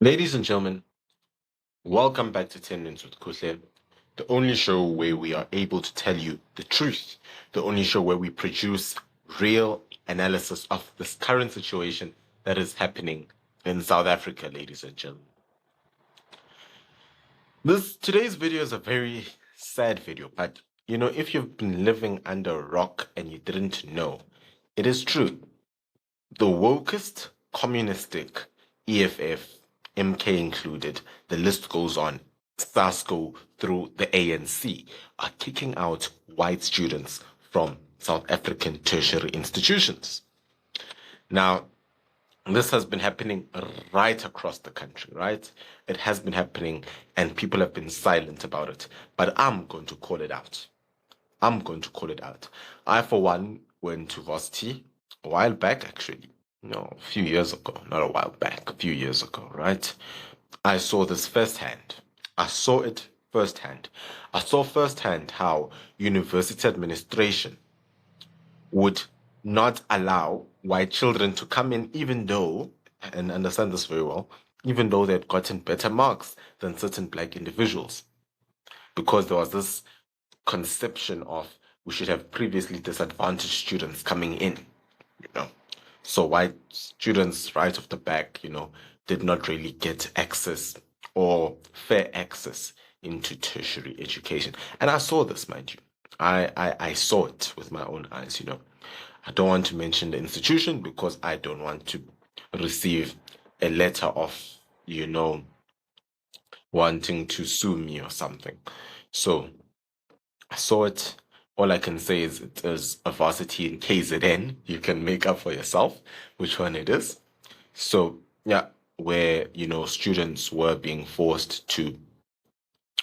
Ladies and gentlemen, welcome back to 10 Minutes with Kuhle, the only show where we are able to tell you the truth, the only show where we produce real analysis of this current situation that is happening in South Africa, ladies and gentlemen. Today's video is a very sad video, but if you've been living under a rock and you didn't know, it is true. The wokest, communistic, EFF, MK included, the list goes on, SASCO through the ANC, are kicking out white students from South African tertiary institutions. Now, this has been happening right across the country, right? It has been happening and people have been silent about it. But I'm going to call it out. I'm going to call it out. I, for one, went to varsity a while back, actually. No, a few years ago. Not a while back, a few years ago, right? I saw this firsthand. I saw it firsthand. I saw firsthand how university administration would not allow white children to come in, even though, and understand this very well, even though they had gotten better marks than certain black individuals. Because there was this conception of we should have previously disadvantaged students coming in, So white students right off the back, did not really get access or fair access into tertiary education. And I saw this, mind you. I saw it with my own eyes, I don't want to mention the institution because I don't want to receive a letter of, wanting to sue me or something. So I saw it. All I can say is it is a varsity in KZN. You can make up for yourself which one it is. So yeah, where, students were being forced to,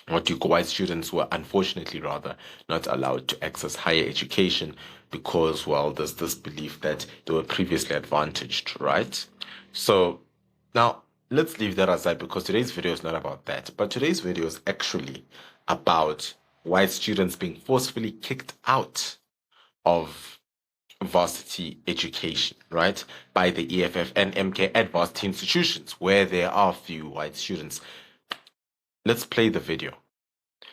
white students were unfortunately rather not allowed to access higher education because, well, there's this belief that they were previously advantaged, right? So now let's leave that aside because today's video is not about that, but today's video is actually about white students being forcefully kicked out of varsity education, right, by the EFF and MK at varsity institutions where there are few white students. Let's play the video.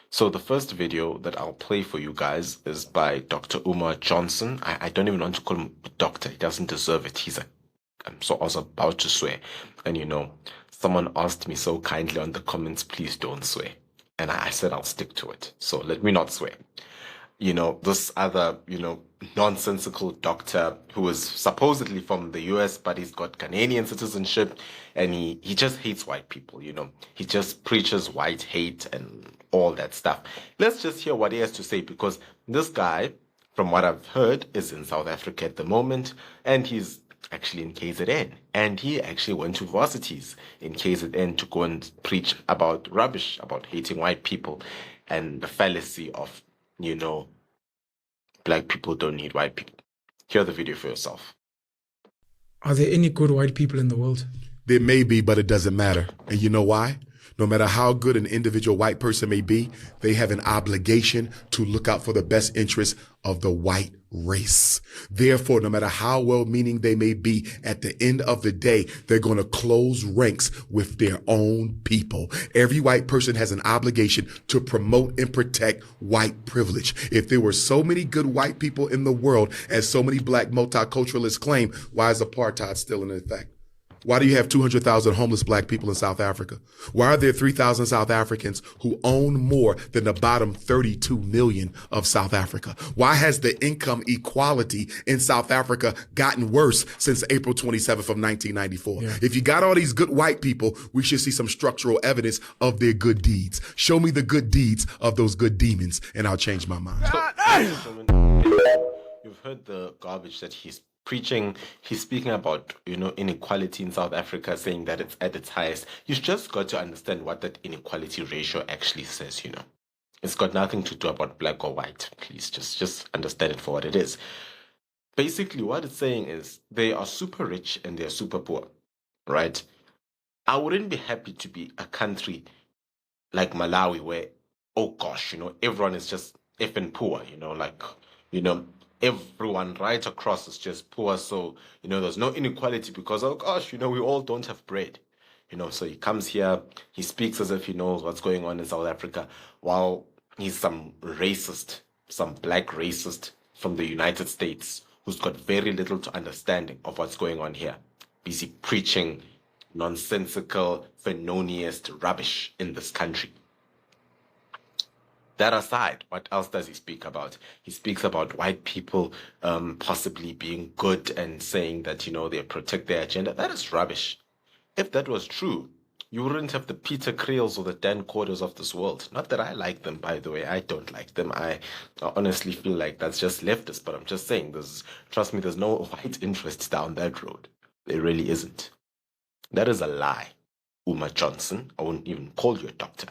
So the first video that I'll play for you guys is by Dr. Umar Johnson. I don't even want to call him a doctor. He doesn't deserve it. I was about to swear. And someone asked me so kindly on the comments, please don't swear. And I said I'll stick to it. So let me not swear. This other, nonsensical doctor who is supposedly from the US, but he's got Ghanaian citizenship, and he just hates white people, He just preaches white hate and all that stuff. Let's just hear what he has to say, because this guy, from what I've heard, is in South Africa at the moment, and he's actually in KZN, and he actually went to varsities in KZN to go and preach about rubbish, about hating white people and the fallacy of, black people don't need white people. Hear the video for yourself. Are there any good white people in the world? There may be, but it doesn't matter. And you know why? No matter how good an individual white person may be, they have an obligation to look out for the best interests of the white race. Therefore, no matter how well-meaning they may be, at the end of the day, they're going to close ranks with their own people. Every white person has an obligation to promote and protect white privilege. If there were so many good white people in the world, as so many black multiculturalists claim, why is apartheid still in effect? Why do you have 200,000 homeless black people in South Africa? Why are there 3,000 South Africans who own more than the bottom 32 million of South Africa? Why has the income equality in South Africa gotten worse since April 27th of 1994? Yeah. If you got all these good white people, we should see some structural evidence of their good deeds. Show me the good deeds of those good demons, and I'll change my mind. You've heard the garbage that he's preaching. He's speaking about, inequality in South Africa, saying that it's at its highest. You've just got to understand what that inequality ratio actually says, It's got nothing to do about black or white. Please just understand it for what it is. Basically, what it's saying is they are super rich and they're super poor, right? I wouldn't be happy to be a country like Malawi where, oh gosh, everyone is just effing poor, everyone right across is just poor. So, there's no inequality because, oh gosh, we all don't have bread. So he comes here, he speaks as if he knows what's going on in South Africa, while he's some racist, some black racist from the United States who's got very little to understanding of what's going on here. Busy preaching nonsensical, felonious rubbish in this country. That aside, what else does he speak about? He speaks about white people possibly being good and saying that, they protect their agenda. That is rubbish. If that was true, you wouldn't have the Peter Creels or the Dan Quotas of this world. Not that I like them, by the way. I don't like them. I honestly feel like that's just leftist, but I'm just saying, trust me, there's no white interest down that road. There really isn't. That is a lie. Uma Johnson, I won't even call you a doctor.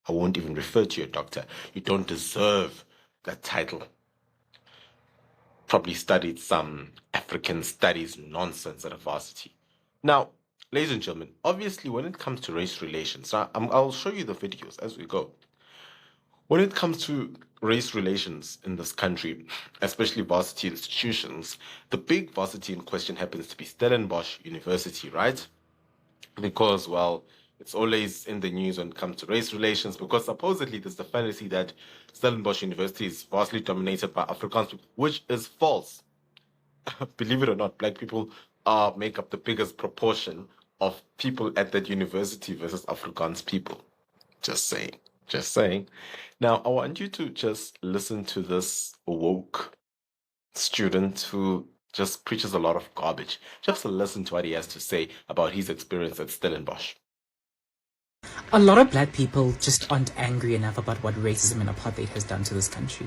I won't even refer to you a doctor. You don't deserve that title. Probably studied some African studies nonsense at a varsity. Now, ladies and gentlemen, obviously when it comes to race relations, I'll show you the videos as we go. When it comes to race relations in this country, especially varsity institutions, the big varsity in question happens to be Stellenbosch University, right? Because, well, it's always in the news when it comes to race relations, because supposedly there's the fantasy that Stellenbosch University is vastly dominated by Afrikaans, which is false. Believe it or not, black people make up the biggest proportion of people at that university versus Afrikaans people. Just saying. Just saying. Now, I want you to just listen to this woke student who just preaches a lot of garbage. Just listen to what he has to say about his experience at Stellenbosch. A lot of black people just aren't angry enough about what racism and apartheid has done to this country.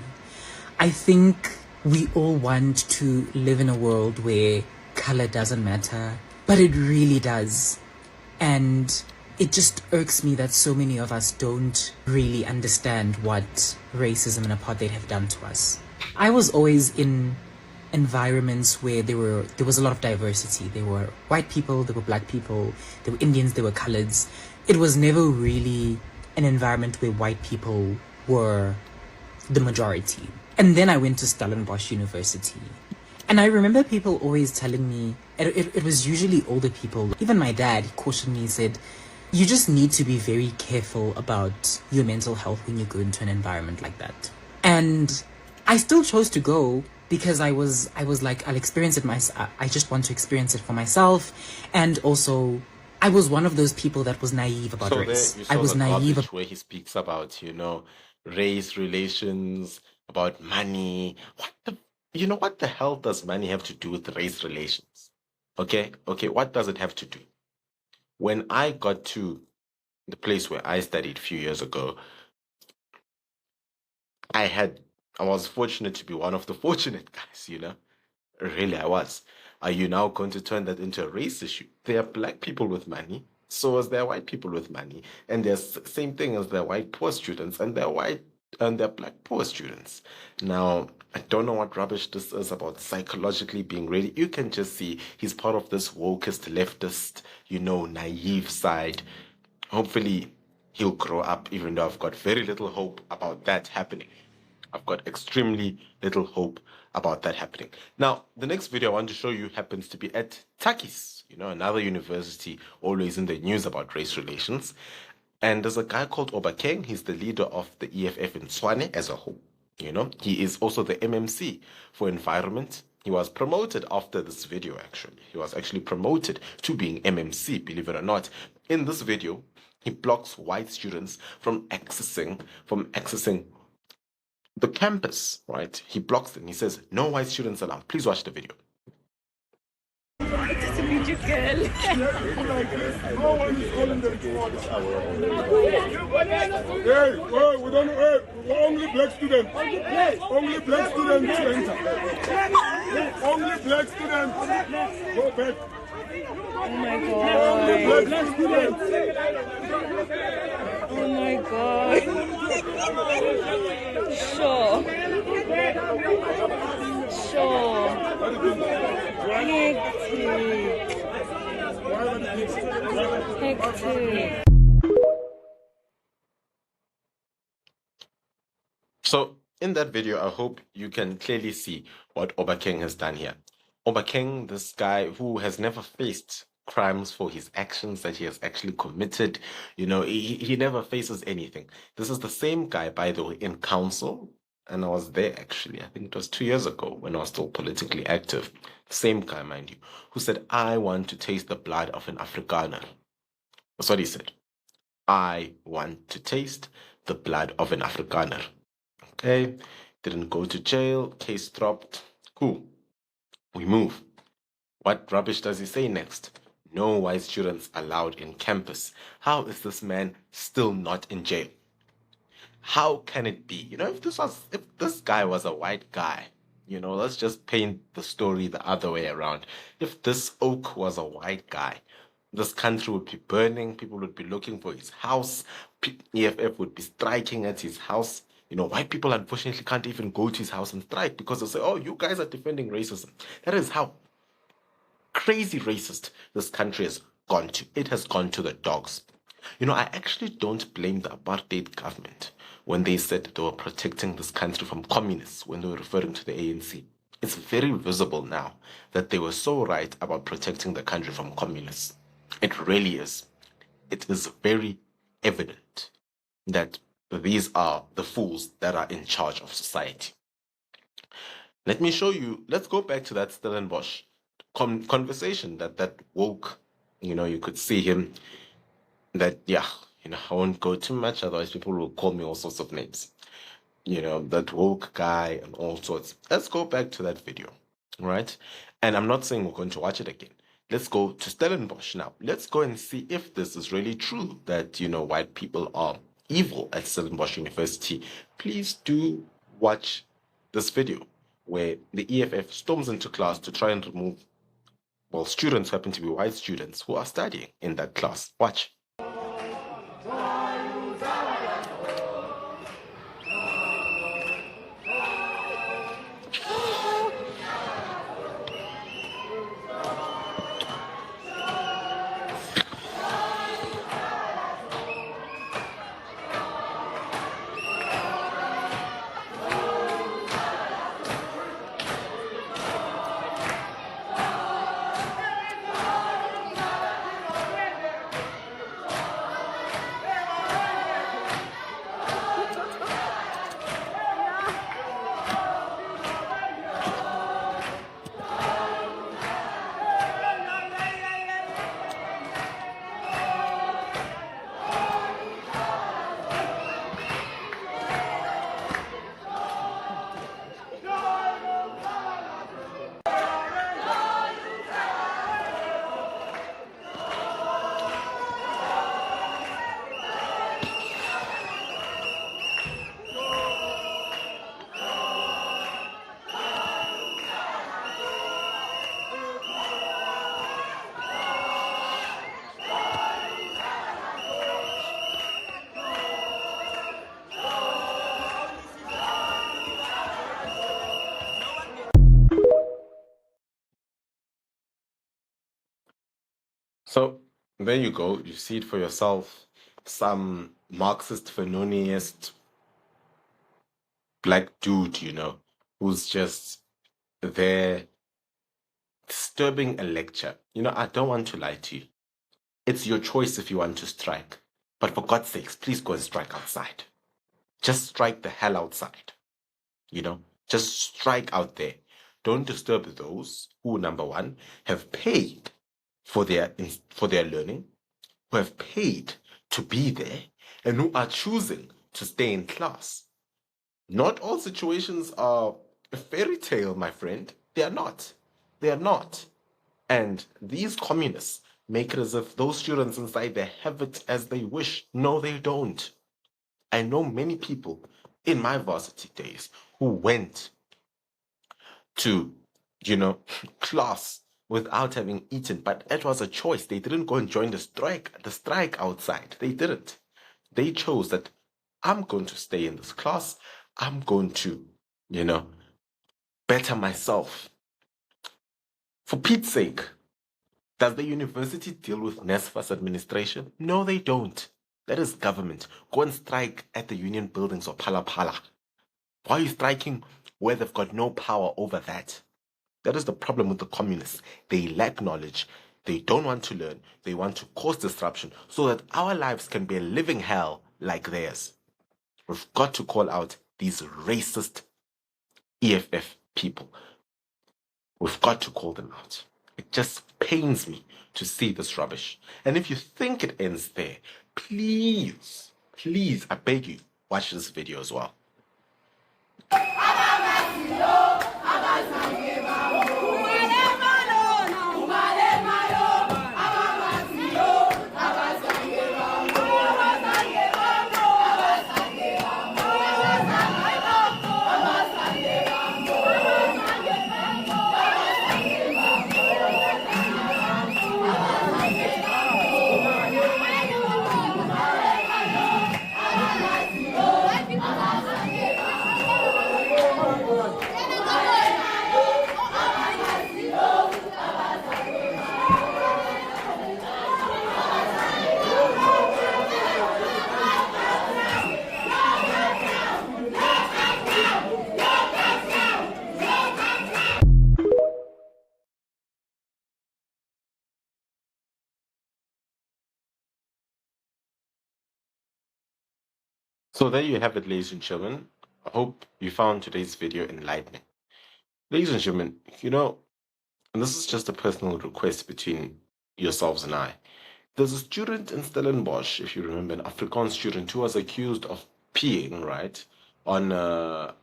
I think we all want to live in a world where color doesn't matter, but it really does. And it just irks me that so many of us don't really understand what racism and apartheid have done to us. I was always in environments where there was a lot of diversity. There were white people, there were black people, there were Indians, there were coloreds. It was never really an environment where white people were the majority. And then I went to Stellenbosch University. And I remember people always telling me, it was usually older people, even my dad cautioned me, he said, you just need to be very careful about your mental health when you go into an environment like that. And I still chose to go because I was like, I'll experience it myself. I just want to experience it for myself. And also, I was one of those people that was naive about race. I was naive where he speaks about, race relations, about money. What the hell does money have to do with race relations? Okay, what does it have to do? When I got to the place where I studied a few years ago, I was fortunate to be one of the fortunate guys, Really, I was. Are you now going to turn that into a race issue? There are black people with money, so as there are white people with money. And there's the same thing as there are white poor students, and there are black poor students. Now, I don't know what rubbish this is about psychologically being ready. You can just see he's part of this wokest, leftist, naive side. Hopefully, he'll grow up, even though I've got very little hope about that happening. I've got extremely little hope about that happening. Now, the next video I want to show you happens to be at Tease, another university always in the news about race relations. And there's a guy called Obakeng. He's the leader of the EFF in Tshwane as a whole. He is also the MMC for environment. He was promoted after this video, actually. He was actually promoted to being MMC, believe it or not. In this video, he blocks white students from accessing the campus, right? He blocks them. He says, no white students allowed. Please watch the video. It's a video girl. No one is calling them to watch. Hey, we don't know. Only black students. Only black students to enter. Only black students. Go back. Oh my god. Only black students. Oh my god. Sure. Hectic. So in that video, I hope you can clearly see what Obakeng has done here. Obakeng, this guy who has never faced crimes for his actions that he has actually committed. He never faces anything. This is the same guy, by the way, in council, and I was there actually. I think it was 2 years ago when I was still politically active. Same guy, mind you, who said, "I want to taste the blood of an Afrikaner." That's what he said. "I want to taste the blood of an Afrikaner." Okay, didn't go to jail, case dropped. Cool. We move. What rubbish does he say next? No white students allowed in campus. How is this man still not in jail? How can it be? If this guy was a white guy, let's just paint the story the other way around. If this oak was a white guy, this country would be burning, people would be looking for his house, EFF would be striking at his house. White people unfortunately can't even go to his house and strike because they'll say, "Oh, you guys are defending racism." That is how crazy racist this country has gone to. It has gone to the dogs. I actually don't blame the apartheid government when they said they were protecting this country from communists when they were referring to the ANC. It's very visible now that they were so right about protecting the country from communists. It really is. It is very evident that these are the fools that are in charge of society. Let me show you. Let's go back to that Stellenbosch conversation that woke. You could see him. That, yeah, I won't go too much, otherwise people will call me all sorts of names. That woke guy and all sorts. Let's go back to that video, right? And I'm not saying we're going to watch it again. Let's go to Stellenbosch now. Let's go and see if this is really true that, white people are evil at Stellenbosch University. Please do watch this video where the EFF storms into class to try and remove, students happen to be white students who are studying in that class. Watch. So there you go. You see it for yourself. Some Marxist, Fanoniist black dude, who's just there disturbing a lecture. I don't want to lie to you. It's your choice if you want to strike. But for God's sakes, please go and strike outside. Just strike the hell outside. Just strike out there. Don't disturb those who, number one, have paid for their learning, who have paid to be there, and who are choosing to stay in class. Not all situations are a fairy tale, my friend. They are not. They are not. And these communists make it as if those students inside there have it as they wish. No, they don't. I know many people in my varsity days who went to, class without having eaten, but it was a choice. They didn't go and join the strike outside. They didn't. They chose that I'm going to stay in this class. I'm going to, better myself. For Pete's sake, does the university deal with NSFAS administration? No, they don't. That is government. Go and strike at the union buildings or Pala Pala. Why are you striking where they've got no power over that? That is the problem with the communists. They lack knowledge. They don't want to learn. They want to cause disruption so that our lives can be a living hell like theirs. We've got to call out these racist EFF people. We've got to call them out. It just pains me to see this rubbish. And if you think it ends there, please, please, I beg you, watch this video as well. So there you have it, ladies and gentlemen. I hope you found today's video enlightening. Ladies and gentlemen, and this is just a personal request between yourselves and I. There's a student in Stellenbosch, if you remember, an Afrikaans student who was accused of peeing, right, on a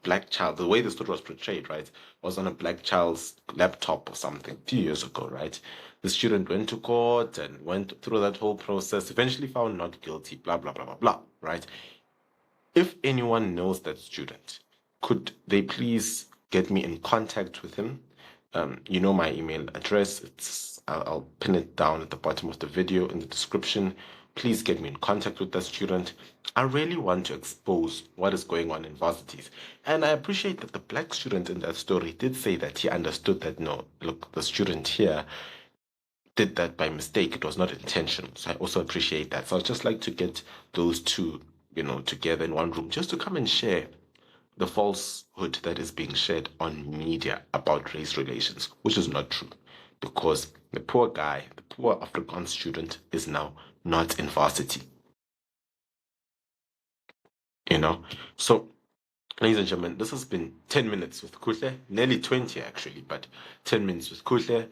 black child. The way the story was portrayed, right, was on a black child's laptop or something a few years ago, right? The student went to court and went through that whole process, eventually found not guilty, blah, blah, blah, blah, blah, right? If anyone knows that student, could they please get me in contact with him? You know my email address. I'll pin it down at the bottom of the video in the description. Please get me in contact with that student. I really want to expose what is going on in varsities. And I appreciate that the black student in that story did say that he understood that, no, look, the student here did that by mistake. It was not intentional. So I also appreciate that. So I'd just like to get those two, together in one room just to come and share the falsehood that is being shared on media about race relations, which is not true. Because the poor guy, the poor Afrikaans student is now not in varsity. So, ladies and gentlemen, this has been 10 minutes with Kuhle, nearly 20 actually, but 10 minutes with Kuhle.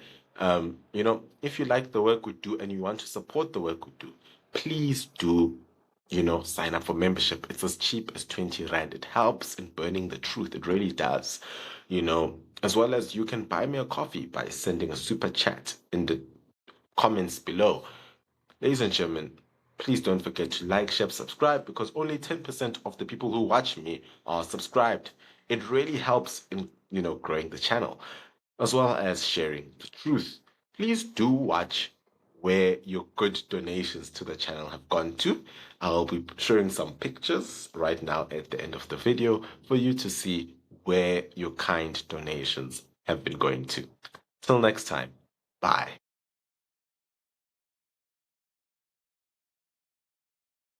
If you like the work we do and you want to support the work we do, please do, sign up for membership. It's as cheap as 20 Rand. It helps in burning the truth. It really does. As well as you can buy me a coffee by sending a super chat in the comments below. Ladies and gentlemen, please don't forget to like, share, subscribe, because only 10% of the people who watch me are subscribed. It really helps in, growing the channel, as well as sharing the truth. Please do watch where your good donations to the channel have gone to. I'll be showing some pictures right now at the end of the video for you to see where your kind donations have been going to. Till next time, bye.